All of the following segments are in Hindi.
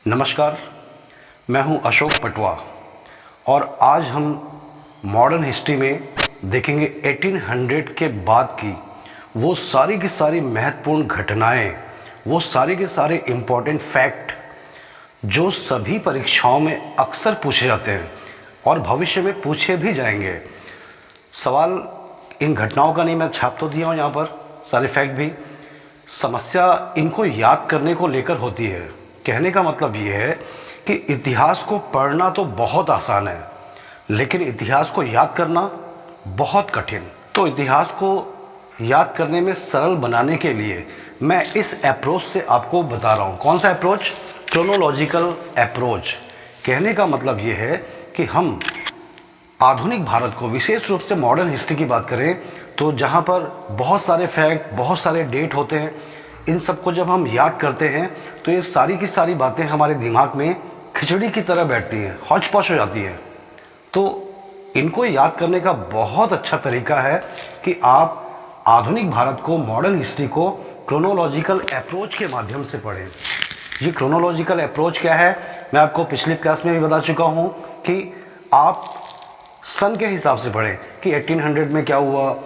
नमस्कार, मैं हूं अशोक पटवा और आज हम मॉडर्न हिस्ट्री में देखेंगे 1800 के बाद की वो सारी की सारी महत्वपूर्ण घटनाएं, वो सारे के सारे इम्पोर्टेंट फैक्ट जो सभी परीक्षाओं में अक्सर पूछे जाते हैं और भविष्य में पूछे भी जाएंगे। सवाल इन घटनाओं का नहीं, मैं छाप तो दिया हूँ यहाँ पर सारे फैक्ट भी। समस्या इनको याद करने को लेकर होती है। कहने का मतलब ये है कि इतिहास को पढ़ना तो बहुत आसान है, लेकिन इतिहास को याद करना बहुत कठिन। तो इतिहास को याद करने में सरल बनाने के लिए मैं इस अप्रोच से आपको बता रहा हूँ। कौन सा अप्रोच? Chronological approach. कहने का मतलब ये है कि हम आधुनिक भारत को, विशेष रूप से मॉडर्न हिस्ट्री की बात करें तो जहाँ पर बहुत सारे फैक्ट, बहुत सारे डेट होते हैं, इन सबको जब हम याद करते हैं तो ये सारी की सारी बातें हमारे दिमाग में खिचड़ी की तरह बैठती हैं, हौच पौच हो जाती हैं। तो इनको याद करने का बहुत अच्छा तरीका है कि आप आधुनिक भारत को, मॉडर्न हिस्ट्री को क्रोनोलॉजिकल अप्रोच के माध्यम से पढ़ें। ये क्रोनोलॉजिकल अप्रोच क्या है, मैं आपको पिछली क्लास में भी बता चुका हूँ कि आप सन के हिसाब से पढ़ें कि 1800 में क्या हुआ,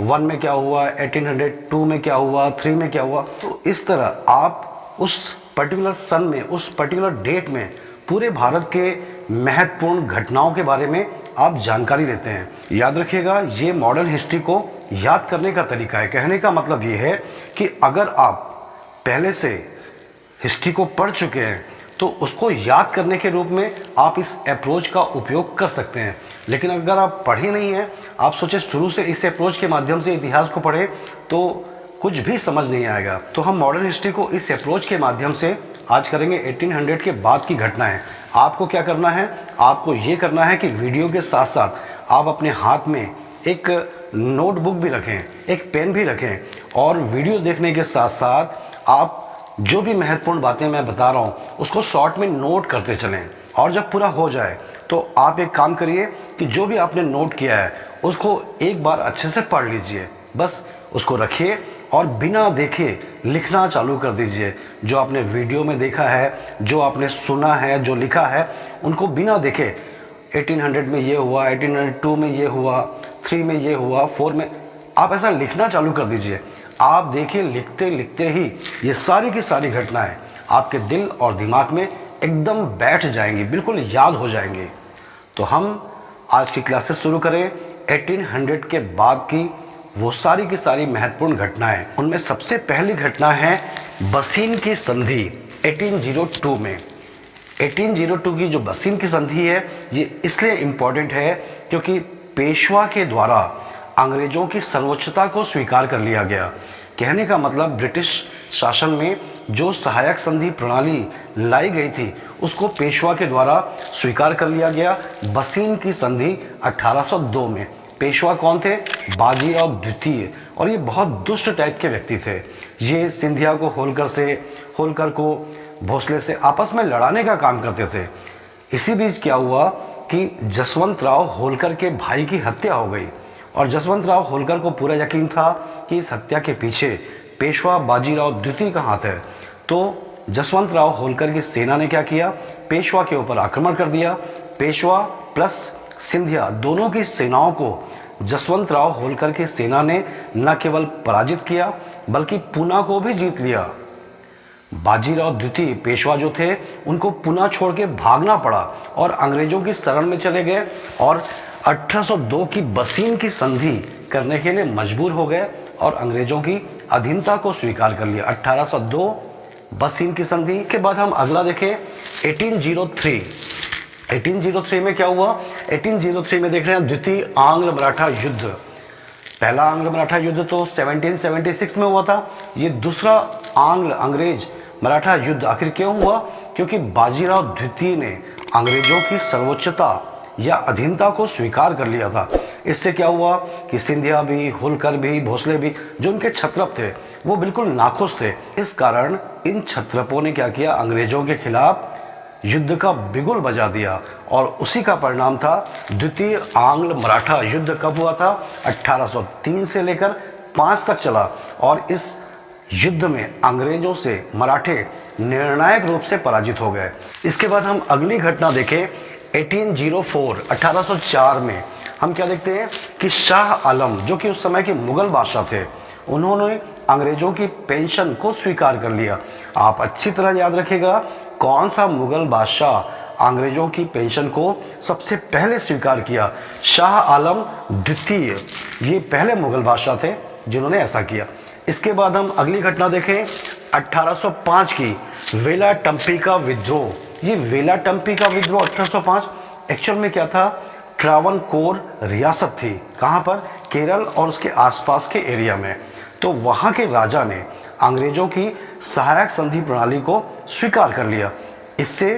1 में क्या हुआ, 1802 में क्या हुआ, 3 में क्या हुआ। तो इस तरह आप उस पर्टिकुलर सन में, उस पर्टिकुलर डेट में पूरे भारत के महत्वपूर्ण घटनाओं के बारे में आप जानकारी लेते हैं। याद रखिएगा, ये मॉडर्न हिस्ट्री को याद करने का तरीका है। कहने का मतलब ये है कि अगर आप पहले से हिस्ट्री को पढ़ चुके हैं तो उसको याद करने के रूप में आप इस अप्रोच का उपयोग कर सकते हैं। लेकिन अगर आप पढ़े नहीं हैं, आप सोचे शुरू से इस अप्रोच के माध्यम से इतिहास को पढ़े तो कुछ भी समझ नहीं आएगा। तो हम मॉडर्न हिस्ट्री को इस अप्रोच के माध्यम से आज करेंगे 1800 के बाद की घटनाएं। आपको क्या करना है? आपको ये करना है कि वीडियो के साथ साथ आप अपने हाथ में एक नोटबुक भी रखें, एक पेन भी रखें और वीडियो देखने के साथ साथ आप जो भी महत्वपूर्ण बातें मैं बता रहा हूँ उसको शॉर्ट में नोट करते चलें। और जब पूरा हो जाए तो आप एक काम करिए कि जो भी आपने नोट किया है उसको एक बार अच्छे से पढ़ लीजिए। बस उसको रखिए और बिना देखे लिखना चालू कर दीजिए। जो आपने वीडियो में देखा है, जो आपने सुना है, जो लिखा है, उनको बिना देखे 1800 में ये हुआ, 1802 में ये हुआ, 3 में ये हुआ, 4 में, आप ऐसा लिखना चालू कर दीजिए। आप देखिए, लिखते लिखते ही ये सारी की सारी घटनाएं आपके दिल और दिमाग में एकदम बैठ जाएंगी, बिल्कुल याद हो जाएंगी। तो हम आज की क्लासेस शुरू करें 1800 के बाद की वो सारी की सारी महत्वपूर्ण घटनाएं। उनमें सबसे पहली घटना है बसीन की संधि 1802 में। 1802 की जो बसीन की संधि है ये इसलिए इम्पॉर्टेंट है क्योंकि पेशवा के द्वारा अंग्रेजों की सर्वोच्चता को स्वीकार कर लिया गया। कहने का मतलब ब्रिटिश शासन में जो सहायक संधि प्रणाली लाई गई थी उसको पेशवा के द्वारा स्वीकार कर लिया गया। बसीन की संधि 1802 में। पेशवा कौन थे? बाजीराव द्वितीय। और ये बहुत दुष्ट टाइप के व्यक्ति थे। ये सिंधिया को होलकर को भोसले से आपस में लड़ाने का काम करते थे। इसी बीच क्या हुआ कि जसवंत राव होलकर के भाई की हत्या हो गई और जसवंत राव होलकर को पूरा यकीन था कि इस हत्या के पीछे पेशवा बाजीराव द्वितीय का हाथ है। तो जसवंत राव होलकर की सेना ने क्या किया? पेशवा के ऊपर आक्रमण कर दिया। पेशवा प्लस सिंधिया दोनों की सेनाओं को जसवंत राव होलकर की सेना ने न केवल पराजित किया बल्कि पूना को भी जीत लिया। बाजीराव द्वितीय पेशवा जो थे उनको पूना छोड़ के भागना पड़ा और अंग्रेजों की शरण में चले गए और 1802 की बसीन की संधि करने के लिए मजबूर हो गए और अंग्रेजों की अधीनता को स्वीकार कर लिया। 1802 बसीन की संधि। इसके बाद हम अगला देखें 1803। 1803 में क्या हुआ? 1803 में देख रहे हैं द्वितीय आंग्ल मराठा युद्ध। पहला आंग्ल मराठा युद्ध तो 1776 में हुआ था। ये दूसरा अंग्रेज मराठा युद्ध आखिर क्यों हुआ? क्योंकि बाजीराव द्वितीय ने अंग्रेजों की सर्वोच्चता या अधीनता को स्वीकार कर लिया था। इससे क्या हुआ कि सिंधिया भी, होलकर भी, भोसले भी, जो उनके क्षत्रप थे, वो बिल्कुल नाखुश थे। इस कारण इन क्षत्रपों ने क्या किया? अंग्रेजों के खिलाफ युद्ध का बिगुल बजा दिया और उसी का परिणाम था द्वितीय आंग्ल मराठा युद्ध। कब हुआ था? 1803 से लेकर 5 तक चला और इस युद्ध में अंग्रेजों से मराठे निर्णायक रूप से पराजित हो गए। इसके बाद हम अगली घटना देखें 1804 में हम क्या देखते हैं कि शाह आलम जो कि उस समय के मुगल बादशाह थे, उन्होंने अंग्रेजों की पेंशन को स्वीकार कर लिया। आप अच्छी तरह याद रखिएगा कौन सा मुगल बादशाह अंग्रेजों की पेंशन को सबसे पहले स्वीकार किया। शाह आलम द्वितीय, ये पहले मुगल बादशाह थे जिन्होंने ऐसा किया। इसके बाद हम अगली घटना देखें 1805 की वेलाटम्पी का विद्रोह। ये वेलाटम्पी का विद्रोह 1805 एक्चुअल में क्या था, ट्रावनकोर रियासत थी। कहाँ पर, केरल और उसके आसपास के एरिया में। तो वहाँ के राजा ने अंग्रेजों की सहायक संधि प्रणाली को स्वीकार कर लिया। इससे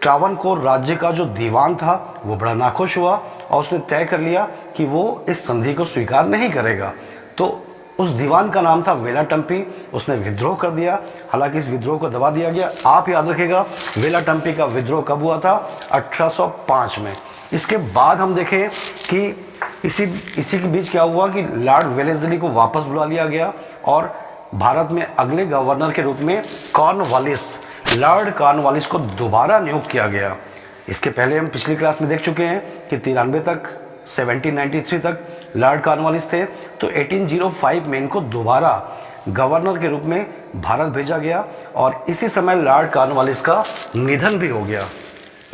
ट्रावनकोर राज्य का जो दीवान था वो बड़ा नाखुश हुआ और उसने तय कर लिया कि वो इस संधि को स्वीकार नहीं करेगा। तो उस दीवान का नाम था वेलाटम्पी, उसने विद्रोह कर दिया। हालांकि इस विद्रोह को दबा दिया गया। आप याद रखिएगा वेलाटम्पी का विद्रोह कब हुआ था, 1805 में। इसके बाद हम देखें कि इसी के बीच क्या हुआ कि लॉर्ड वेलेस्ली को वापस बुला लिया गया और भारत में अगले गवर्नर के रूप में लॉर्ड कॉर्नवालिस को दोबारा नियुक्त किया गया। इसके पहले हम पिछली क्लास में देख चुके हैं कि 93 तक 1793 तक लॉर्ड कॉर्नवालिस थे। तो 1805 में इनको दोबारा गवर्नर के रूप में भारत भेजा गया और इसी समय लॉर्ड कॉर्नवालिस का निधन भी हो गया,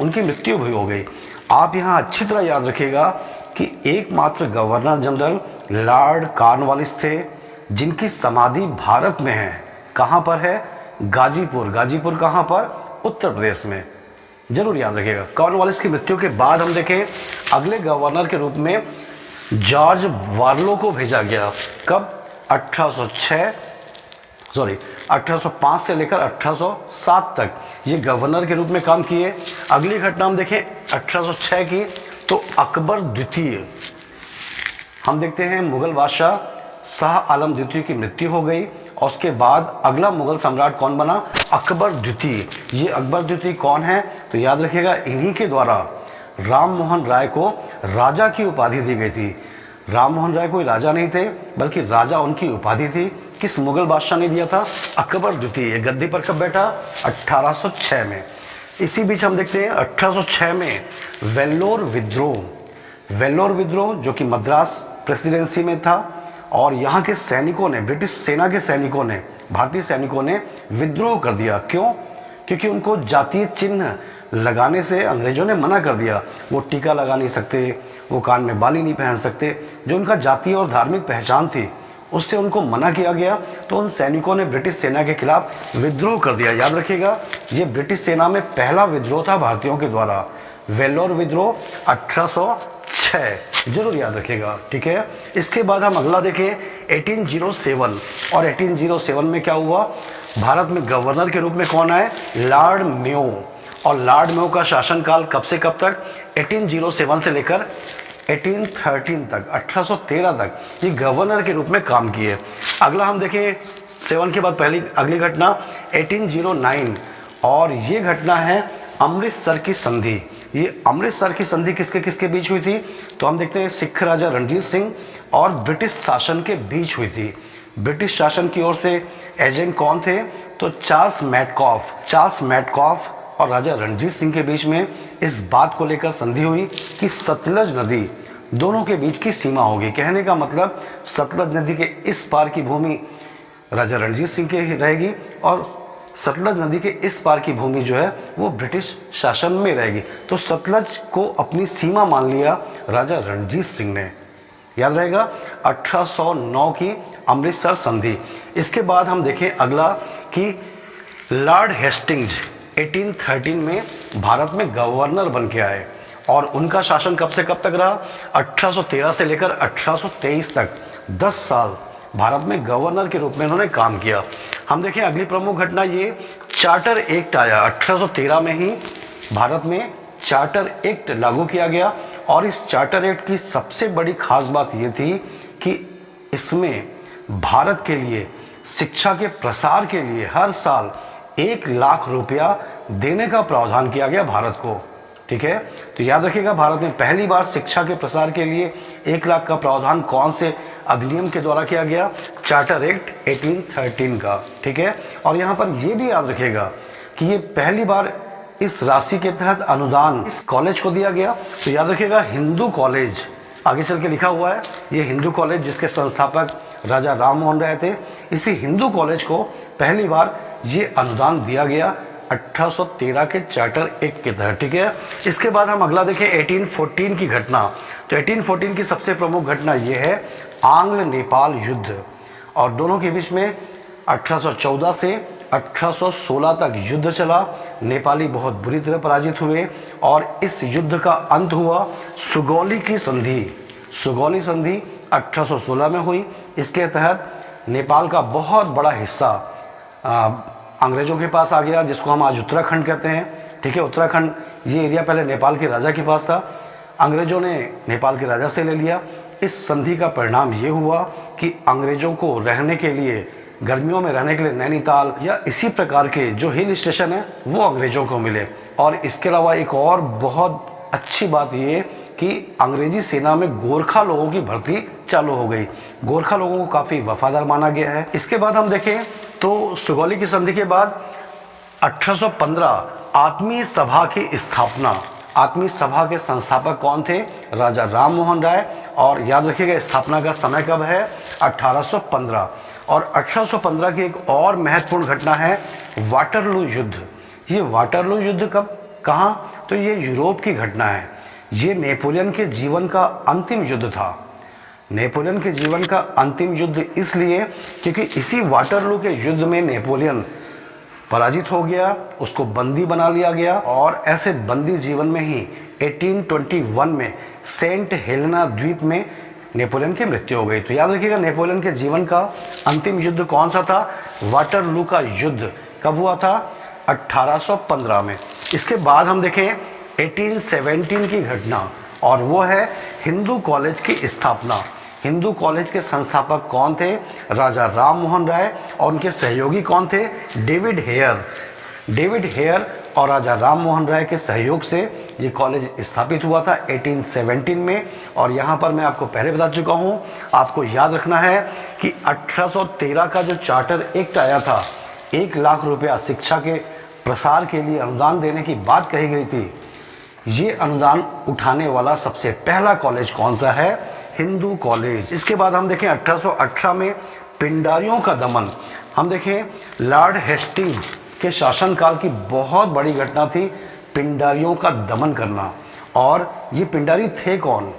उनकी मृत्यु भी हो गई। आप यहाँ अच्छी तरह याद रखिएगा कि एकमात्र गवर्नर जनरल लॉर्ड कॉर्नवालिस थे जिनकी समाधि भारत में है। कहाँ पर है, गाजीपुर कहाँ पर, उत्तर प्रदेश में। जरूर याद रखिएगा। कॉर्नवालिस की मृत्यु के बाद हम देखें अगले गवर्नर के रूप में जॉर्ज वार्लो को भेजा गया। कब, 1805 से लेकर 1807 तक ये गवर्नर के रूप में काम किए। अगली घटना हम देखें 1806 की, तो अकबर द्वितीय, हम देखते हैं मुगल बादशाह शाह आलम द्वितीय की मृत्यु हो गई और उसके बाद अगला मुगल सम्राट कौन बना, अकबर द्वितीय। ये अकबर द्वितीय कौन है, तो याद रखिएगा इन्हीं के द्वारा राम मोहन राय को राजा की उपाधि दी गई थी। राम मोहन राय कोई राजा नहीं थे बल्कि राजा उनकी उपाधि थी। किस मुगल बादशाह ने दिया था, अकबर द्वितीय। गद्दी पर कब बैठा, 1806 में। इसी बीच हम देखते हैं 1806 में वेल्लोर विद्रोह जो कि मद्रास प्रेसिडेंसी में था और यहाँ के सैनिकों ने, ब्रिटिश सेना के सैनिकों ने, भारतीय सैनिकों ने विद्रोह कर दिया। क्यों, क्योंकि उनको जातीय चिन्ह लगाने से अंग्रेजों ने मना कर दिया। वो टीका लगा नहीं सकते, वो कान में बाली नहीं पहन सकते, जो उनका जातीय और धार्मिक पहचान थी उससे उनको मना किया गया। तो उन सैनिकों ने ब्रिटिश सेना के खिलाफ विद्रोह कर दिया। याद रखिएगा ये ब्रिटिश सेना में पहला विद्रोह था भारतीयों के द्वारा, वेल्लोर विद्रोह 1806, जरूर याद रखिएगा, ठीक है। इसके बाद हम अगला देखें 1807 और 1807 में क्या हुआ, भारत में गवर्नर के रूप में कौन आए, लॉर्ड मेयो। और लॉर्ड मेयो का शासनकाल कब से कब तक, 1807 से लेकर 1813 तक, 1813 तक ये गवर्नर के रूप में काम किए। अगला हम देखें 7 के बाद अगली घटना 1809 और ये घटना है अमृतसर की संधि। ये अमृतसर की संधि किसके किसके बीच हुई थी, तो हम देखते हैं सिख राजा रणजीत सिंह और ब्रिटिश शासन के बीच हुई थी। ब्रिटिश शासन की ओर से एजेंट कौन थे, तो चार्ल्स मैटकॉफ और राजा रणजीत सिंह के बीच में इस बात को लेकर संधि हुई कि सतलज नदी दोनों के बीच की सीमा होगी। कहने का मतलब सतलज नदी के इस पार की भूमि राजा रणजीत सिंह की रहेगी और सतलज नदी के इस पार की भूमि जो है वो ब्रिटिश शासन में रहेगी। तो सतलज को अपनी सीमा मान लिया राजा रणजीत सिंह ने। याद रहेगा 1809 की अमृतसर संधि। इसके बाद हम देखें अगला कि लॉर्ड हेस्टिंग्स 1813 में भारत में गवर्नर बन के आए और उनका शासन कब से कब तक रहा, 1813 से लेकर 1823 तक 10 साल भारत में गवर्नर के रूप में उन्होंने काम किया। हम देखें अगली प्रमुख घटना, ये चार्टर एक्ट आया 1813 में ही भारत में चार्टर एक्ट लागू किया गया और इस चार्टर एक्ट की सबसे बड़ी खास बात ये थी कि इसमें भारत के लिए शिक्षा के प्रसार के लिए हर साल 1 लाख रुपया देने का प्रावधान किया गया भारत को। ठीक है। तो याद रखिएगा, भारत में पहली बार शिक्षा के प्रसार के लिए 1 लाख का प्रावधान कौन से अधिनियम के द्वारा किया गया? चार्टर एक्ट 1813 का, ठीक है। और यहाँ पर ये भी याद रखिएगा कि ये पहली बार इस राशि के तहत अनुदान इस कॉलेज को दिया गया। तो याद रखिएगा, हिंदू कॉलेज आगे चल के लिखा हुआ है, ये हिंदू कॉलेज जिसके संस्थापक राजा राम मोहन राय थे, इसी हिंदू कॉलेज को पहली बार ये अनुदान दिया गया 1813 के चार्टर एक्ट के तहत, ठीक है। इसके बाद हम अगला देखें 1814 की घटना। तो 1814 की सबसे प्रमुख घटना ये है आंग्ल नेपाल युद्ध, और दोनों के बीच में 1814 से 1816 तक युद्ध चला। नेपाली बहुत बुरी तरह पराजित हुए और इस युद्ध का अंत हुआ सुगौली की संधि। सुगौली संधि 1816 में हुई। इसके तहत नेपाल का बहुत बड़ा हिस्सा अंग्रेज़ों के पास आ गया, जिसको हम आज उत्तराखंड कहते हैं, ठीक है। उत्तराखंड ये एरिया पहले नेपाल के राजा के पास था, अंग्रेज़ों ने नेपाल के राजा से ले लिया। इस संधि का परिणाम ये हुआ कि अंग्रेज़ों को रहने के लिए, गर्मियों में रहने के लिए नैनीताल या इसी प्रकार के जो हिल स्टेशन है वो अंग्रेज़ों को मिले। और इसके अलावा एक और बहुत अच्छी बात ये कि अंग्रेजी सेना में गोरखा लोगों की भर्ती चालू हो गई। गोरखा लोगों को काफ़ी वफादार माना गया है। इसके बाद हम देखें तो सुगौली की संधि के बाद 1815 आत्मीय सभा की स्थापना। आत्मीय सभा के संस्थापक कौन थे? राजा राम मोहन राय। और याद रखिएगा, स्थापना का समय कब है? 1815। और 1815 की एक और महत्वपूर्ण घटना है वाटरलू युद्ध। ये वाटरलू युद्ध कब, कहाँ? तो ये यूरोप की घटना है। ये नेपोलियन के जीवन का अंतिम युद्ध था। नेपोलियन के जीवन का अंतिम युद्ध इसलिए क्योंकि इसी वाटरलू के युद्ध में नेपोलियन पराजित हो गया, उसको बंदी बना लिया गया, और ऐसे बंदी जीवन में ही 1821 में सेंट हेलेना द्वीप में नेपोलियन की मृत्यु हो गई। तो याद रखिएगा, नेपोलियन के जीवन का अंतिम युद्ध कौन सा था? वाटरलू का युद्ध। कब हुआ था? 1815 में। इसके बाद हम देखें 1817 की घटना, और वो है हिंदू कॉलेज की स्थापना। हिंदू कॉलेज के संस्थापक कौन थे? राजा राम मोहन राय। और उनके सहयोगी कौन थे? David Hare. डेविड हेयर और राजा राम मोहन राय के सहयोग से ये कॉलेज स्थापित हुआ था 1817 में। और यहाँ पर मैं आपको पहले बता चुका हूँ, आपको याद रखना है कि 1813 का जो चार्टर एक्ट आया था, 1 लाख रुपया शिक्षा के प्रसार के लिए अनुदान देने की बात कही गई थी। ये अनुदान उठाने वाला सबसे पहला कॉलेज कौन सा है? हिंदू कॉलेज। इसके बाद हम देखें 1818 में पिंडारियों का दमन। हम देखें लॉर्ड हेस्टिंग्स के शासनकाल की बहुत बड़ी घटना थी पिंडारियों का दमन करना। और ये पिंडारी थे कौन?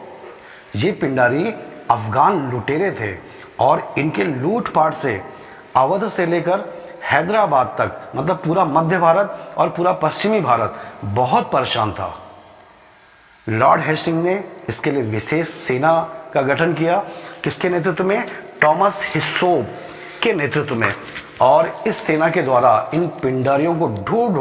ये पिंडारी अफगान लुटेरे थे, और इनके लूटपाट से अवध से लेकर हैदराबाद तक, मतलब पूरा मध्य भारत और पूरा पश्चिमी भारत बहुत परेशान था। लॉर्ड हेस्टिंग ने इसके लिए विशेष सेना का गठन किया। किसके नेतृत्व में? थॉमस हिस्सोप के नेतृत्व में। और इस सेना के द्वारा इन पिंडारियों को ढूंढ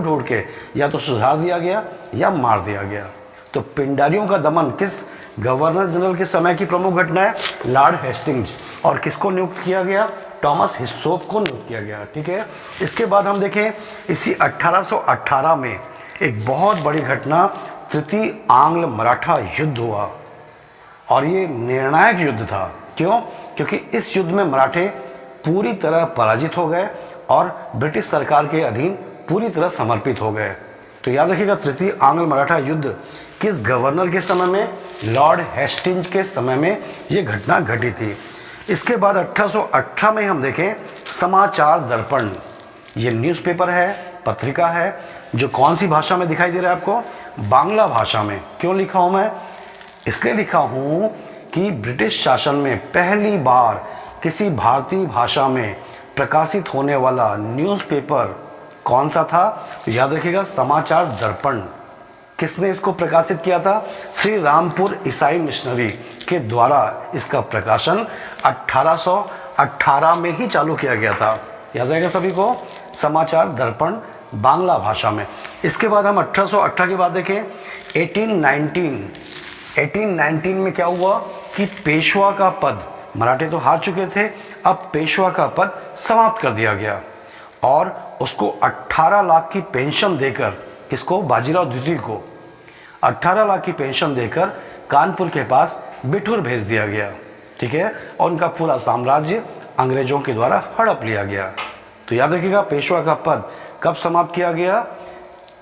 ढूंढ के या तो सुधार दिया गया या मार दिया गया। तो पिंडारियों का दमन किस गवर्नर जनरल के समय की प्रमुख घटना है? Lord Hastings. और किसको नियुक्त किया गया? थॉमस हिस्सोप को नियुक्त किया गया, ठीक है। इसके बाद हम देखें इसी 1818 में एक बहुत बड़ी घटना तृतीय आंग्ल मराठा युद्ध हुआ, और ये निर्णायक युद्ध था। क्यों? क्योंकि इस युद्ध में मराठे पूरी तरह पराजित हो गए और ब्रिटिश सरकार के अधीन पूरी तरह समर्पित हो गए। तो याद रखिएगा, तृतीय आंग्ल मराठा युद्ध किस गवर्नर के समय में? लॉर्ड हेस्टिंग्स के समय में ये घटना घटी थी। इसके बाद 1818 में हम देखें समाचार दर्पण। ये न्यूज़पेपर है, पत्रिका है, जो कौन सी भाषा में दिखाई दे रहा है आपको? बांग्ला भाषा में। क्यों लिखा हूँ मैं? इसलिए लिखा हूँ कि ब्रिटिश शासन में पहली बार किसी भारतीय भाषा में प्रकाशित होने वाला न्यूज़पेपर कौन सा था? याद रखिएगा, समाचार दर्पण। किसने इसको प्रकाशित किया था? श्री रामपुर ईसाई मिशनरी के द्वारा इसका प्रकाशन 1818 में ही चालू किया गया था। याद रहेगा सभी को, समाचार दर्पण बांग्ला भाषा में। इसके बाद हम 1818 के बाद देखें 1819 में क्या हुआ कि पेशवा का पद, मराठे तो हार चुके थे, अब पेशवा का पद समाप्त कर दिया गया और उसको 18 लाख की पेंशन देकर किसको? बाजीराव द्वितीय को 18 लाख की पेंशन देकर कानपुर के पास बिठूर भेज दिया गया, ठीक है, और उनका पूरा साम्राज्य अंग्रेजों के द्वारा हड़प लिया गया। तो याद रखिएगा पेशवा का पद कब समाप्त किया गया?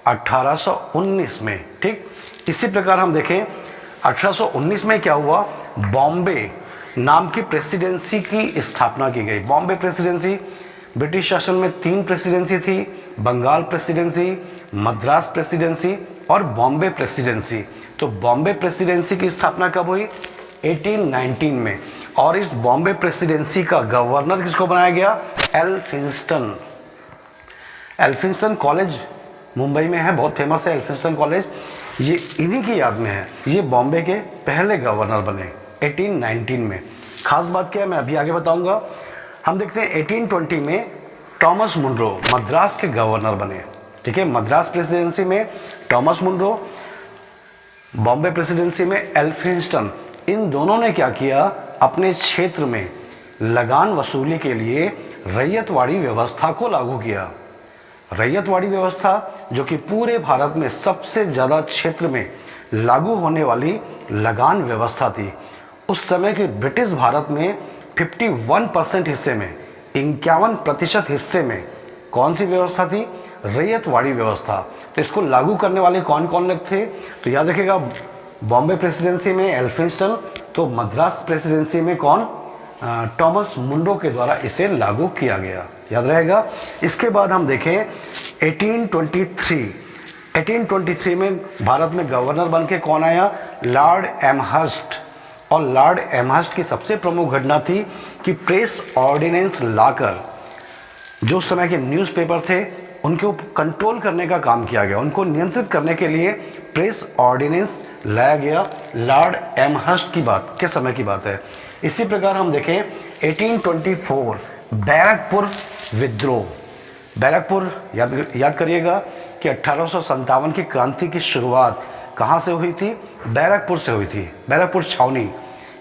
1819 में, ठीक। इसी प्रकार हम देखें 1819 में क्या हुआ? बॉम्बे नाम की प्रेसिडेंसी की स्थापना की गई। बॉम्बे प्रेसिडेंसी, ब्रिटिश शासन में 3 प्रेसिडेंसी थी, बंगाल प्रेसिडेंसी, मद्रास प्रेसिडेंसी और बॉम्बे प्रेसिडेंसी। तो बॉम्बे प्रेसिडेंसी की स्थापना कब हुई? 1819 में। और इस बॉम्बे प्रेसिडेंसी का गवर्नर किसको बनाया गया? एल्फिंस्टन। एल्फिंस्टन कॉलेज मुंबई में है, बहुत फेमस है एल्फिंस्टन कॉलेज, ये इन्हीं की याद में है। ये बॉम्बे के पहले गवर्नर बने 1819 में। खास बात क्या है मैं अभी आगे बताऊंगा। हम देखते हैं 1820 में टॉमस मुनरो मद्रास के गवर्नर बने, ठीक है। मद्रास प्रेसिडेंसी में टॉमस मुनरो, बॉम्बे प्रेसिडेंसी में एल्फिंस्टन। इन दोनों ने क्या किया? अपने क्षेत्र में लगान वसूली के लिए रैयतवाड़ी व्यवस्था को लागू किया। रैयतवाड़ी व्यवस्था जो कि पूरे भारत में सबसे ज़्यादा क्षेत्र में लागू होने वाली लगान व्यवस्था थी। उस समय के ब्रिटिश भारत में 51% हिस्से में, 51% हिस्से में कौन सी व्यवस्था थी? रैयतवाड़ी व्यवस्था। तो इसको लागू करने वाले कौन कौन लोग थे? तो याद रखिएगा बॉम्बे प्रेसिडेंसी में एल्फिंस्टन, तो मद्रास प्रेसिडेंसी में कौन? टॉमस मुनरो के द्वारा इसे लागू किया गया, याद रहेगा। इसके बाद हम देखें 1823 में भारत में गवर्नर बन के कौन आया? Lord Amherst. और लॉर्ड एमहर्स्ट की सबसे प्रमुख घटना थी कि प्रेस ऑर्डिनेंस लाकर जो समय के न्यूज़पेपर थे उनके ऊपर कंट्रोल करने का काम किया गया, उनको नियंत्रित करने के लिए प्रेस ऑर्डिनेंस लाया गया। लॉर्ड एमहर्स्ट की बात के समय की बात है। इसी प्रकार हम देखें 1824 बैरकपुर विद्रोह। बैरकपुर याद करिएगा कि 1857 की क्रांति की शुरुआत कहाँ से हुई थी? बैरकपुर से हुई थी, बैरकपुर छावनी।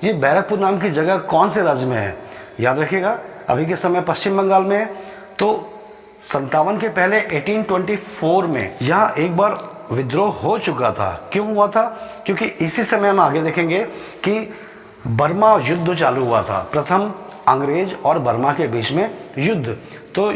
ये बैरकपुर नाम की जगह कौन से राज्य में है? याद रखिएगा अभी के समय पश्चिम बंगाल में है। तो 57 के पहले 1824 में यहाँ एक बार विद्रोह हो चुका था। क्यों हुआ था? क्योंकि इसी समय हम आगे देखेंगे कि बर्मा युद्ध चालू हुआ था, प्रथम अंग्रेज और बर्मा के बीच में युद्ध। तो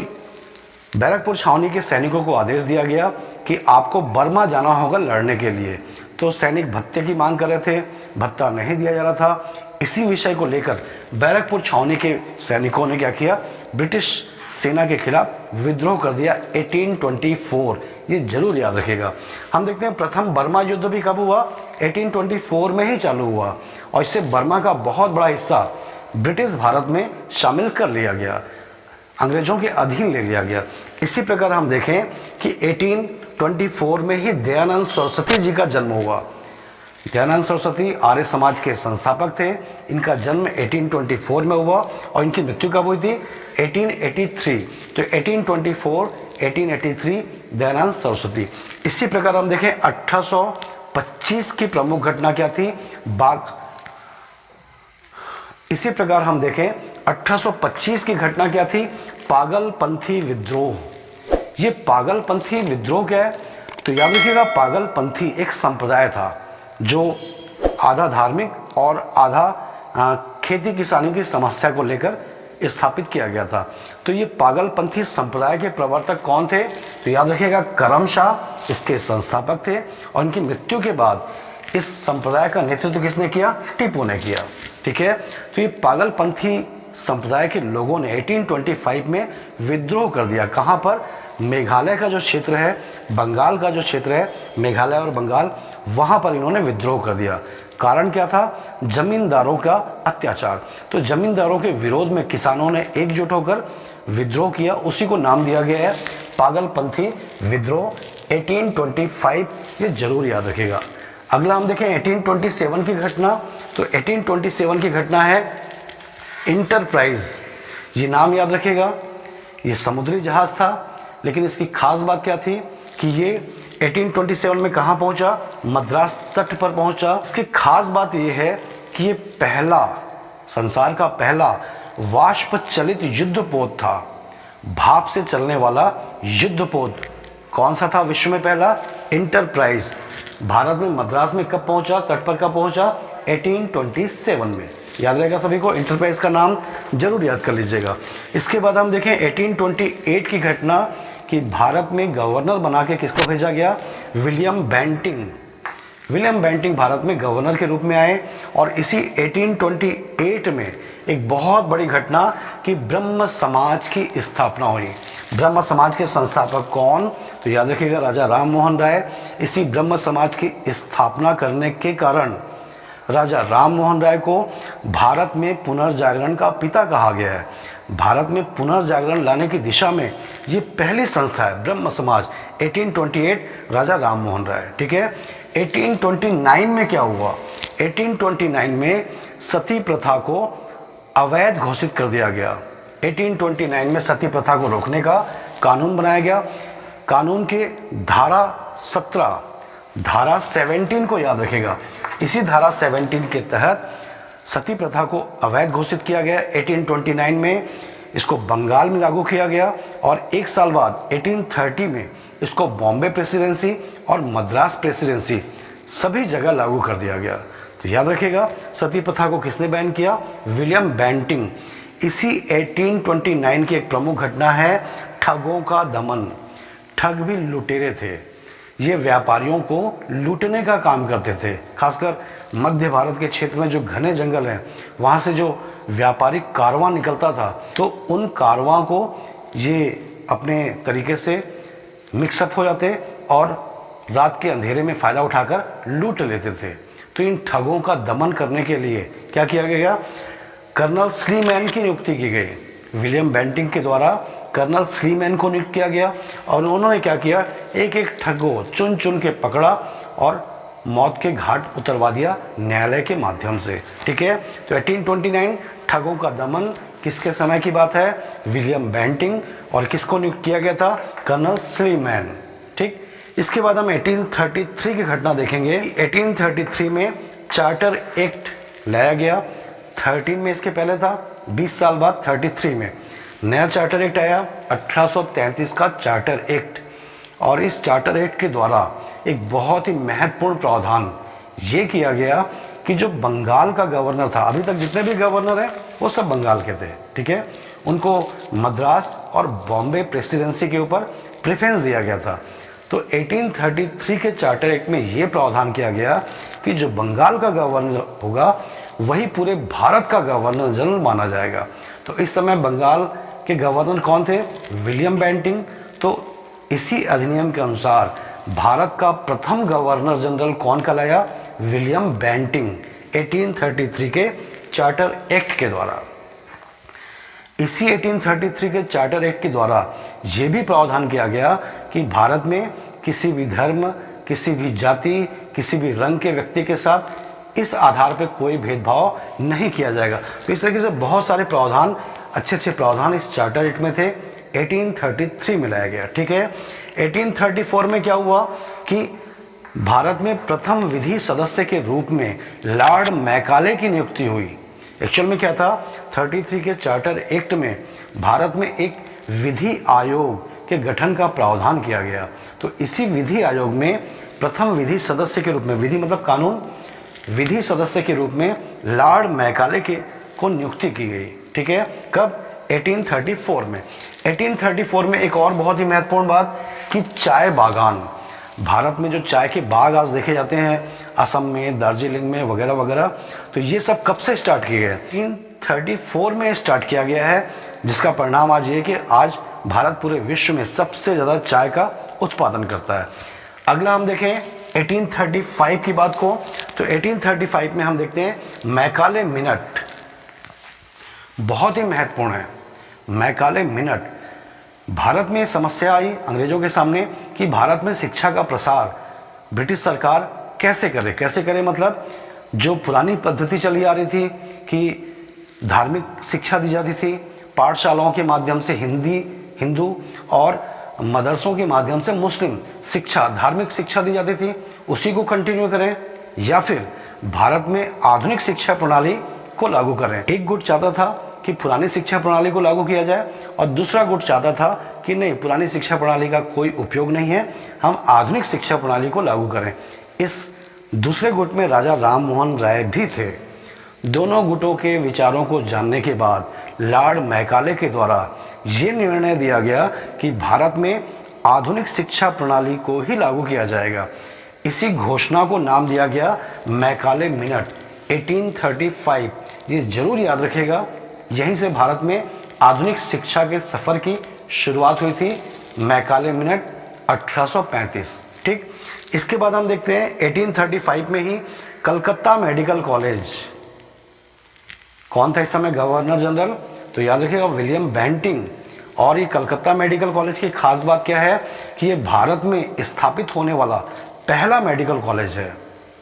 बैरकपुर छावनी के सैनिकों को आदेश दिया गया कि आपको बर्मा जाना होगा लड़ने के लिए। तो सैनिक भत्ते की मांग कर रहे थे, भत्ता नहीं दिया जा रहा था। इसी विषय को लेकर बैरकपुर छावनी के सैनिकों ने क्या किया? ब्रिटिश सेना के खिलाफ विद्रोह कर दिया 1824। ये जरूर याद रखिएगा। हम देखते हैं प्रथम बर्मा युद्ध भी कब हुआ? 1824 में ही चालू हुआ और इससे बर्मा का बहुत बड़ा हिस्सा ब्रिटिश भारत में शामिल कर लिया गया, अंग्रेजों के अधीन ले लिया गया। इसी प्रकार हम देखें कि 1824 में ही दयानंद सरस्वती जी का जन्म हुआ। दयानंद सरस्वती आर्य समाज के संस्थापक थे। इनका जन्म 1824 में हुआ और इनकी मृत्यु कब हुई थी? 1883। तो 1824-1883 दयानंद सरस्वती। इसी प्रकार हम देखें 1825 की प्रमुख घटना क्या थी? इसी प्रकार हम देखें 1825 की घटना क्या थी? पागलपंथी विद्रोह। ये पागलपंथी विद्रोह क्या है? तो याद रखिएगा पागलपंथी एक संप्रदाय था जो आधा धार्मिक और आधा खेती किसानी की समस्या को लेकर स्थापित किया गया था। तो ये पागलपंथी संप्रदाय के प्रवर्तक कौन थे? तो याद रखिएगा करमशाह इसके संस्थापक थे और इनकी मृत्यु के बाद इस संप्रदाय का नेतृत्व किसने किया? टीपू ने किया, ठीक है। तो ये पागलपंथी संप्रदाय के लोगों ने 1825 में विद्रोह कर दिया। कहाँ पर? मेघालय का जो क्षेत्र है, बंगाल का जो क्षेत्र है, मेघालय और बंगाल, वहाँ पर इन्होंने विद्रोह कर दिया। कारण क्या था? जमींदारों का अत्याचार। तो जमींदारों के विरोध में किसानों ने एकजुट होकर विद्रोह किया, उसी को नाम दिया गया है पागलपंथी विद्रोह 1825। ये जरूर याद रखिएगा। अगला हम देखें 1827 की घटना। तो 1827 की घटना है इंटरप्राइज। ये नाम याद रखिएगा, ये समुद्री जहाज था, लेकिन इसकी खास बात क्या थी कि ये 1827 में कहाँ पहुंचा? मद्रास तट पर पहुंचा। इसकी खास बात ये है कि ये पहला, संसार का पहला वाष्प चलित युद्धपोत था, भाप से चलने वाला युद्धपोत। कौन सा था विश्व में पहला? इंटरप्राइज। भारत में मद्रास में कब पहुंचा, तट पर कब पहुंचा? 1827 में। याद रहेगा सभी को, इंटरप्राइज का नाम जरूर याद कर लीजिएगा। इसके बाद हम देखें 1828 की घटना कि भारत में गवर्नर बना के किसको भेजा गया? William Bentinck. William Bentinck Bharat में गवर्नर के रूप में आए और इसी 1828 में एक बहुत बड़ी घटना कि ब्रह्म समाज की स्थापना हुई। ब्रह्म समाज के संस्थापक कौन? तो याद रखिएगा राजा राम मोहन राय। इसी ब्रह्म समाज की स्थापना करने के कारण राजा राम मोहन राय को भारत में पुनर्जागरण का पिता कहा गया है। भारत में पुनर्जागरण लाने की दिशा में ये पहली संस्था है ब्रह्म समाज। 1828 राजा राम मोहन राय। ठीक है। 1829 में क्या हुआ? 1829 में सती प्रथा को अवैध घोषित कर दिया गया। 1829 में सती प्रथा को रोकने का कानून बनाया गया। कानून के धारा 17, धारा 17 को याद रखेगा। इसी धारा 17 के तहत सती प्रथा को अवैध घोषित किया गया। 1829 में इसको बंगाल में लागू किया गया और एक साल बाद 1830 में इसको बॉम्बे प्रेसिडेंसी और मद्रास प्रेसिडेंसी सभी जगह लागू कर दिया गया। तो याद रखिएगा सती प्रथा को किसने बैन किया? William Bentinck. इसी 1829 की एक प्रमुख घटना है ठगों का दमन। ठग भी लुटेरे थे, ये व्यापारियों को लूटने का काम करते थे। खासकर मध्य भारत के क्षेत्र में जो घने जंगल हैं वहाँ से जो व्यापारिक कारवां निकलता था तो उन कारवां को ये अपने तरीके से मिक्सअप हो जाते और रात के अंधेरे में फ़ायदा उठाकर लूट लेते थे। तो इन ठगों का दमन करने के लिए क्या किया गया? कर्नल स्लीमैन की नियुक्ति की गई। विलियम बेंटिंग के द्वारा कर्नल स्लीमैन को नियुक्त किया गया और उन्होंने क्या किया? एक एक ठग को चुन चुन के पकड़ा और मौत के घाट उतरवा दिया न्यायालय के माध्यम से। ठीक है। तो 1829 ठगों का दमन किसके समय की बात है? William Bentinck. और किसको नियुक्त किया गया था? Colonel Sleeman. ठीक। इसके बाद हम 1833 की घटना देखेंगे। 1833 में चार्टर एक्ट लाया गया। 13 में इसके पहले था, 20 साल बाद 33 में नया चार्टर एक्ट आया, 1833 का चार्टर एक्ट। और इस चार्टर एक्ट के द्वारा एक बहुत ही महत्वपूर्ण प्रावधान ये किया गया कि जो बंगाल का गवर्नर था, अभी तक जितने भी गवर्नर हैं वो सब बंगाल के थे। ठीक है। उनको मद्रास और बॉम्बे प्रेसिडेंसी के ऊपर प्रेफरेंस दिया गया था। तो 1833 के चार्टर एक्ट में ये प्रावधान किया गया कि जो बंगाल का गवर्नर होगा वही पूरे भारत का गवर्नर जनरल माना जाएगा। तो इस समय बंगाल के गवर्नर कौन थे? William Bentinck. तो इसी अधिनियम के अनुसार भारत का प्रथम गवर्नर जनरल कौन कहलाया? William Bentinck. 1833 के चार्टर एक्ट के द्वारा। इसी 1833 के चार्टर एक्ट के द्वारा ये भी प्रावधान किया गया कि भारत में किसी भी धर्म, किसी भी जाति, किसी भी रंग के व्यक्ति के साथ इस आधार पर कोई भेदभाव नहीं किया जाएगा। तो इस तरीके से बहुत सारे प्रावधान, अच्छे अच्छे प्रावधान इस चार्टर एक्ट में थे। 1833 में लाया गया। ठीक है। 1834 में क्या हुआ कि भारत में प्रथम विधि सदस्य के रूप में लॉर्ड मैकाले की नियुक्ति हुई। एक्चुअल में क्या था? 33 के चार्टर एक्ट में भारत में एक विधि आयोग के गठन का प्रावधान किया गया। तो इसी विधि आयोग में प्रथम विधि सदस्य के रूप में, विधि मतलब कानून, विधि सदस्य के रूप में लॉर्ड मैकाले को नियुक्ति की गई। ठीक है। कब? 1834 में। 1834 में एक और बहुत ही महत्वपूर्ण बात कि चाय बागान, भारत में जो चाय के बाग आज देखे जाते हैं असम में, दार्जिलिंग में वगैरह वगैरह, तो ये सब कब से स्टार्ट किए गए? 1834 में स्टार्ट किया गया है, जिसका परिणाम आज ये कि आज भारत पूरे विश्व में सबसे ज़्यादा चाय का उत्पादन करता है। अगला हम देखें 1835 की बात को। तो 1835 में हम देखते हैं मैकाले मिनट, बहुत ही महत्वपूर्ण है। मैकाले मिनट, भारत में समस्या आई अंग्रेजों के सामने कि भारत में शिक्षा का प्रसार ब्रिटिश सरकार कैसे करे। कैसे करे मतलब जो पुरानी पद्धति चली आ रही थी कि धार्मिक शिक्षा दी जाती थी, पाठशालाओं के माध्यम से हिंदू और मदरसों के माध्यम से मुस्लिम शिक्षा, धार्मिक शिक्षा दी जाती थी, उसी को कंटिन्यू करें या फिर भारत में आधुनिक शिक्षा प्रणाली को लागू करें। एक गुट चाहता था कि पुरानी शिक्षा प्रणाली को लागू किया जाए, और दूसरा गुट चाहता था कि नहीं, पुरानी शिक्षा प्रणाली का कोई उपयोग नहीं है, हम आधुनिक शिक्षा प्रणाली को लागू करें। इस दूसरे गुट में राजा राम मोहन राय भी थे। दोनों गुटों के विचारों को जानने के बाद लॉर्ड मैकाले के द्वारा ये निर्णय दिया गया कि भारत में आधुनिक शिक्षा प्रणाली को ही लागू किया जाएगा। इसी घोषणा को नाम दिया गया मैकाले मिनट 1835। ये जरूर याद रखिएगा, यहीं से भारत में आधुनिक शिक्षा के सफ़र की शुरुआत हुई थी, मैकाले मिनट 1835। ठीक, इसके बाद हम देखते हैं 1835 में ही कलकत्ता मेडिकल कॉलेज। कौन था इस समय गवर्नर जनरल? तो याद रखिएगा विलियम बेंटिंग। और ये कलकत्ता मेडिकल कॉलेज की खास बात क्या है कि ये भारत में स्थापित होने वाला पहला मेडिकल कॉलेज है।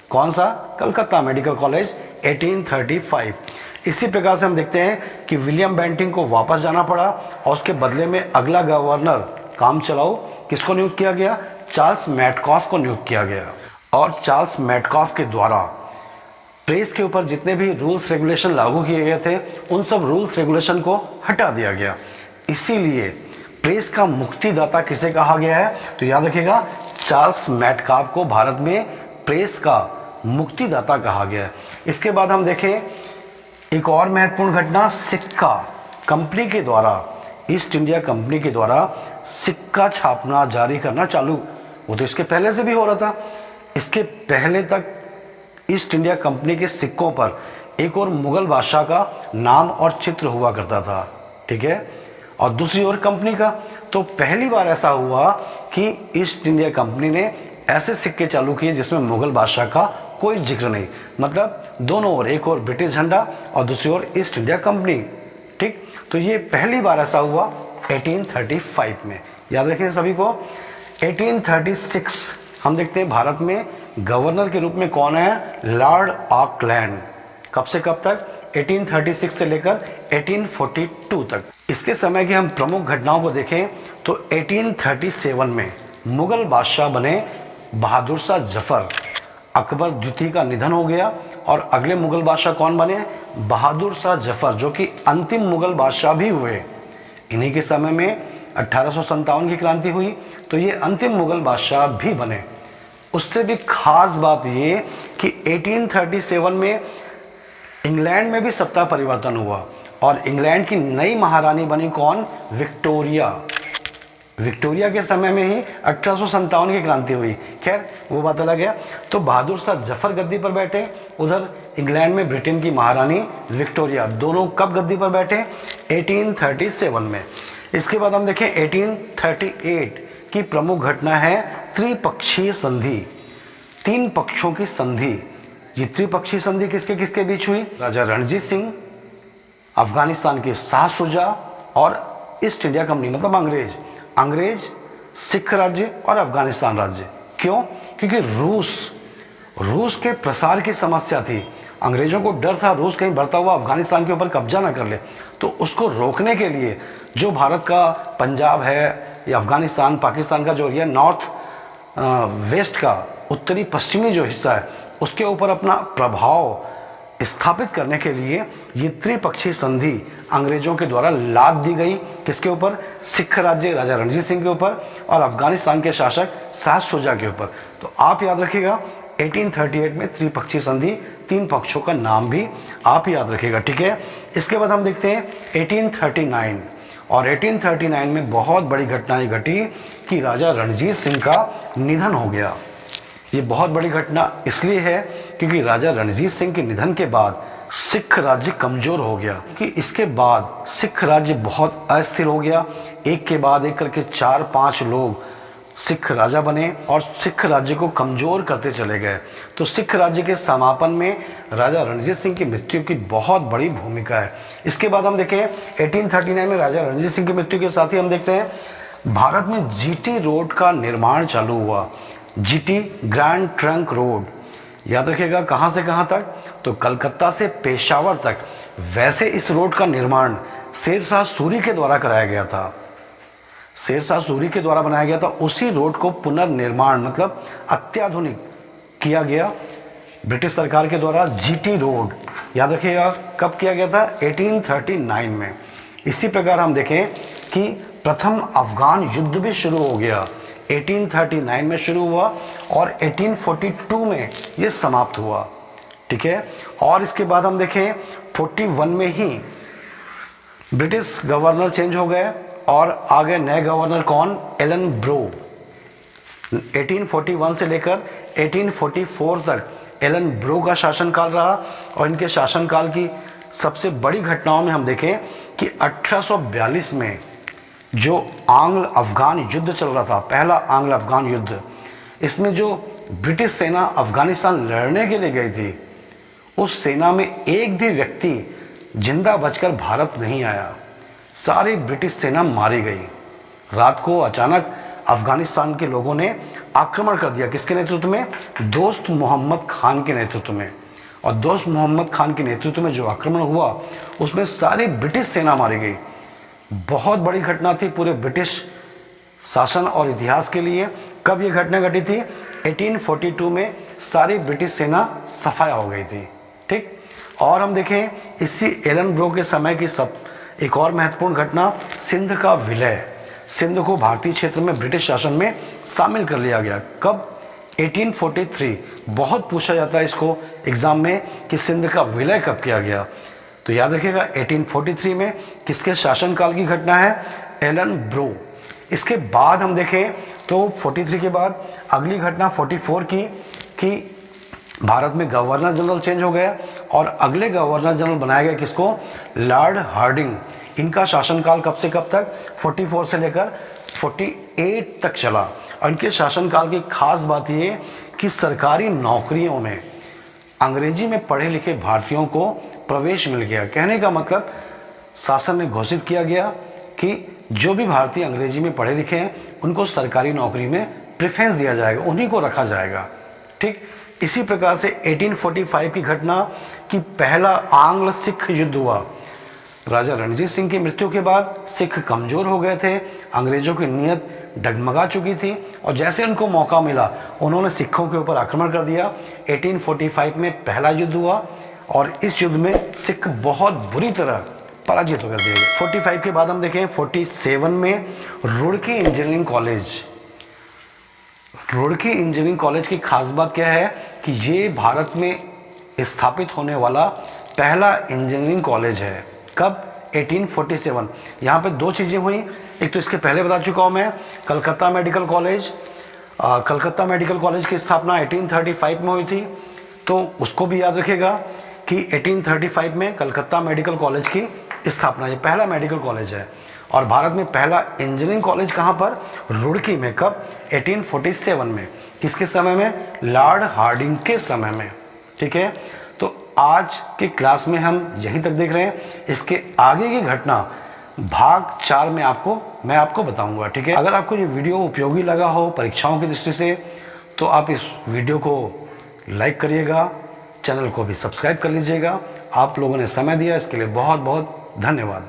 कौन सा? Calcutta medical college 1835। इसी प्रकार से हम देखते हैं कि विलियम बेंटिंग को वापस जाना पड़ा और उसके बदले में अगला गवर्नर काम चलाओ किसको नियुक्त किया गया? चार्ल्स मैटकॉफ को नियुक्त किया गया। और चार्ल्स मैटकॉफ के द्वारा प्रेस के ऊपर जितने भी रूल्स रेगुलेशन लागू किए गए थे उन सब रूल्स रेगुलेशन को हटा दिया गया। इसीलिए प्रेस का मुक्तिदाता किसे कहा गया है? तो याद रखिएगा चार्ल्स मैटकॉफ को भारत में प्रेस का मुक्तिदाता कहा गया है। इसके बाद हम देखें एक और महत्वपूर्ण घटना, सिक्का कंपनी के द्वारा, ईस्ट इंडिया कंपनी के द्वारा सिक्का छापना जारी करना चालू। वो तो इसके पहले से भी हो रहा था। इसके पहले तक ईस्ट इंडिया कंपनी के सिक्कों पर एक और मुगल बादशाह का नाम और चित्र हुआ करता था, ठीक है, और दूसरी ओर कंपनी का। तो पहली बार ऐसा हुआ कि ईस्ट इंडिया कंपनी ने ऐसे सिक्के चालू किए जिसमें मुगल बादशाह का कोई जिक्र नहीं, मतलब दोनों ओर, एक ओर ब्रिटिश झंडा और दूसरी ओर ईस्ट इंडिया कंपनी। ठीक, तो ये पहली बार ऐसा हुआ 1835 में। याद रखिए सभी को। 1836 हम देखते हैं भारत में गवर्नर के रूप में कौन है? Lord Auckland. कब से कब तक? 1836 से लेकर 1842 तक। इसके समय की हम प्रमुख घटनाओं को देखें तो 1837 में मुगल बादशाह बने बहादुर शाह जफर। अकबर द्वितीय का निधन हो गया और अगले मुगल बादशाह कौन बने? बहादुर शाह जफर, जो कि अंतिम मुगल बादशाह भी हुए। इन्हीं के समय में 1857 की क्रांति हुई तो ये अंतिम मुगल बादशाह भी बने। उससे भी खास बात ये कि 1837 में इंग्लैंड में भी सत्ता परिवर्तन हुआ और इंग्लैंड की नई महारानी बनी कौन? विक्टोरिया। विक्टोरिया के समय में ही 1857 की क्रांति हुई। खैर वो बात अलग है। तो बहादुर शाह जफर गद्दी पर बैठे, उधर इंग्लैंड में ब्रिटेन की महारानी विक्टोरिया, दोनों कब गद्दी पर बैठे? 1837 में। इसके बाद हम देखें 1838 की प्रमुख घटना है त्रिपक्षीय संधि, तीन पक्षों की संधि। ये त्रिपक्षीय संधि किसके किसके बीच हुई? राजा रणजीत सिंह, अफगानिस्तान के शाह शुजा और ईस्ट इंडिया कंपनी मतलब अंग्रेज, सिख राज्य और अफगानिस्तान राज्य। क्यों? क्योंकि रूस के प्रसार की समस्या थी। अंग्रेजों को डर था रूस कहीं बढ़ता हुआ अफगानिस्तान के ऊपर कब्जा ना कर ले, तो उसको रोकने के लिए जो भारत का पंजाब है या अफगानिस्तान, पाकिस्तान का जो एरिया नॉर्थ वेस्ट का उत्तरी पश्चिमी जो हिस्सा है उसके ऊपर अपना प्रभाव स्थापित करने के लिए ये त्रिपक्षीय संधि अंग्रेजों के द्वारा लाद दी गई। किसके ऊपर? सिख राज्य राजा रणजीत सिंह के ऊपर और अफगानिस्तान के शासक शाह शुजा के ऊपर। तो आप याद रखिएगा 1838 में त्रिपक्षीय संधि, तीन पक्षों का नाम भी आप याद रखिएगा, ठीक है। इसके बाद हम देखते हैं 1839 और 1839 में बहुत बड़ी घटना ये घटी कि राजा रणजीत सिंह का निधन हो गया। ये बहुत बड़ी घटना इसलिए है क्योंकि राजा रणजीत सिंह के निधन के बाद सिख राज्य कमज़ोर हो गया, क्योंकि इसके बाद सिख राज्य बहुत अस्थिर हो गया। एक के बाद एक करके 4-5 लोग सिख राजा बने और सिख राज्य को कमज़ोर करते चले गए। तो सिख राज्य के समापन में राजा रणजीत सिंह की मृत्यु की बहुत बड़ी भूमिका है। इसके बाद हम देखें 1839 में राजा रणजीत सिंह की मृत्यु के साथ ही हम देखते हैं भारत में जीटी रोड का निर्माण चालू हुआ। जीटी ग्रैंड ट्रंक रोड, याद रखिएगा कहाँ से कहाँ तक? तो कलकत्ता से पेशावर तक। वैसे इस रोड का निर्माण शेरशाह सूरी के द्वारा कराया गया था, शेरशाह सूरी के द्वारा बनाया गया था। उसी रोड को पुनर्निर्माण मतलब अत्याधुनिक किया गया ब्रिटिश सरकार के द्वारा। जीटी रोड याद रखिएगा कब किया गया था, 1839 में। इसी प्रकार हम देखें कि प्रथम अफगान युद्ध भी शुरू हो गया, 1839 में शुरू हुआ और 1842 में ये समाप्त हुआ, ठीक है। और इसके बाद हम देखें 41 में ही ब्रिटिश गवर्नर चेंज हो गए और आ गए नए गवर्नर, कौन, एलन ब्रो। 1841 से लेकर 1844 तक एलन ब्रो का शासनकाल रहा और इनके शासनकाल की सबसे बड़ी घटनाओं में हम देखें कि 1842 में जो आंग्ल अफगान युद्ध चल रहा था, पहला आंग्ल अफगान युद्ध, इसमें जो ब्रिटिश सेना अफगानिस्तान लड़ने के लिए गई थी, उस सेना में एक भी व्यक्ति जिंदा बचकर भारत नहीं आया, सारी ब्रिटिश सेना मारी गई। रात को अचानक अफगानिस्तान के लोगों ने आक्रमण कर दिया, किसके नेतृत्व में, दोस्त मोहम्मद खान के नेतृत्व में। और दोस्त मोहम्मद खान के नेतृत्व में जो आक्रमण हुआ उसमें सारी ब्रिटिश सेना मारी गई। बहुत बड़ी घटना थी पूरे ब्रिटिश शासन और इतिहास के लिए। कब ये घटना घटी थी, 1842 में सारी ब्रिटिश सेना सफाया हो गई थी, ठीक। और हम देखें इसी एलन ब्रो के समय की एक और महत्वपूर्ण घटना, सिंध का विलय। सिंध को भारतीय क्षेत्र में ब्रिटिश शासन में शामिल कर लिया गया। कब, 1843। बहुत पूछा जाता है इसको एग्जाम में कि सिंध का विलय कब किया गया, तो याद रखिएगा 1843 में। किसके शासनकाल की घटना है, एलन ब्रो। इसके बाद हम देखें तो 43 के बाद अगली घटना 44 की, कि भारत में गवर्नर जनरल चेंज हो गया और अगले गवर्नर जनरल बनाया गया किसको, लॉर्ड हार्डिंग। इनका शासनकाल कब से कब तक, 44 से लेकर 48 तक चला। और इनके शासनकाल की खास बात ये कि सरकारी नौकरियों में अंग्रेजी में पढ़े लिखे भारतीयों को प्रवेश मिल गया। कहने का मतलब शासन ने घोषित किया गया कि जो भी भारतीय अंग्रेजी में पढ़े लिखे हैं उनको सरकारी नौकरी में प्रेफरेंस दिया जाएगा, उन्हीं को रखा जाएगा, ठीक। इसी प्रकार से 1845 की घटना कि पहला आंग्ल सिख युद्ध हुआ। राजा रणजीत सिंह की मृत्यु के बाद सिख कमजोर हो गए थे, अंग्रेजों की नीयत डगमगा चुकी थी और जैसे उनको मौका मिला उन्होंने सिखों के ऊपर आक्रमण कर दिया। 1845 में पहला युद्ध हुआ और इस युद्ध में सिख बहुत बुरी तरह पराजित कर दिए गए। 45 के बाद हम देखें 47 में Roorkee engineering college. Roorkee engineering college की खास बात क्या है कि ये भारत में स्थापित होने वाला पहला इंजीनियरिंग कॉलेज है। कब, 1847। यहाँ पे दो चीज़ें हुई, एक तो इसके पहले बता चुका हूँ मैं, Calcutta medical college. Calcutta medical college की स्थापना 1835 में हुई थी, तो उसको भी याद रखिएगा कि 1835 में कलकत्ता मेडिकल कॉलेज की स्थापना, ये पहला मेडिकल कॉलेज है। और भारत में पहला इंजीनियरिंग कॉलेज कहाँ पर, रुड़की में। कब, 1847 में। किसके समय में, लॉर्ड हार्डिंग के समय में, ठीक है। तो आज की क्लास में हम यहीं तक देख रहे हैं, इसके आगे की घटना भाग 4 में मैं आपको बताऊंगा, ठीक है। अगर आपको ये वीडियो उपयोगी लगा हो परीक्षाओं की दृष्टि से, तो आप इस वीडियो को लाइक करिएगा, चैनल को भी सब्सक्राइब कर लीजिएगा। आप लोगों ने समय दिया इसके लिए बहुत बहुत धन्यवाद।